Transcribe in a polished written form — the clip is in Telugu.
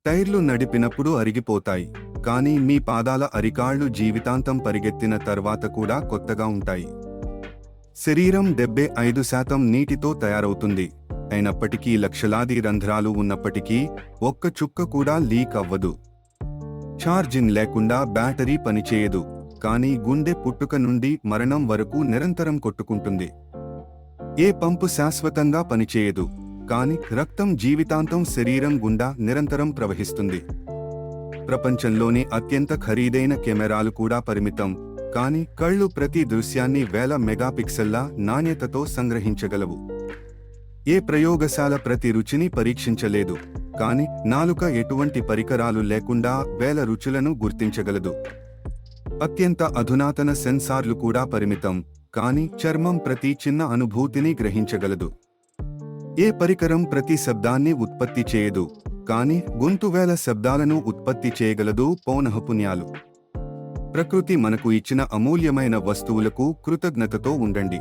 టైర్లు నడిపినప్పుడు అరిగిపోతాయి, కానీ మీ పాదాల అరికాళ్లు జీవితాంతం పరిగెత్తిన తర్వాత కూడా కొత్తగా ఉంటాయి. శరీరం 75% నీటితో తయారవుతుంది. అయినప్పటికీ లక్షలాది రంధ్రాలు ఉన్నప్పటికీ ఒక్క చుక్క కూడా లీక్ అవ్వదు. ఛార్జింగ్ లేకుండా బ్యాటరీ పనిచేయదు, కానీ గుండె పుట్టుక నుండి మరణం వరకు నిరంతరం కొట్టుకుంటుంది. ఏ పంపు శాశ్వతంగా పనిచేయదు, కానీ రక్తం జీవితాంతం శరీరం గుండా నిరంతరం ప్రవహిస్తుంది. ప్రపంచంలోని అత్యంత ఖరీదైన కెమెరాలు కూడా పరిమితం, కానీ కళ్ళు ప్రతి దృశ్యాన్ని వేల మెగాపిక్సెల్ల నాణ్యతతో సంగ్రహించగలవు. ఏ ప్రయోగశాల ప్రతి రుచిని పరీక్షించలేదు, కానీ నాలుక ఎటువంటి పరికరాలు లేకుండా వేల రుచులను గుర్తించగలదు. అత్యంత అధునాతన సెన్సార్లు కూడా పరిమితం, కానీ చర్మం ప్రతి చిన్న అనుభూతిని గ్రహించగలదు. ఏ పరికరం ప్రతి శబ్దాన్ని ఉత్పత్తి చేయదు, కానీ గొంతు వేల శబ్దాలను ఉత్పత్తి చేయగలదు. పౌనఃపున్యాలు. ప్రకృతి మనకు ఇచ్చిన అమూల్యమైన వస్తువులకు కృతజ్ఞతతో ఉండండి.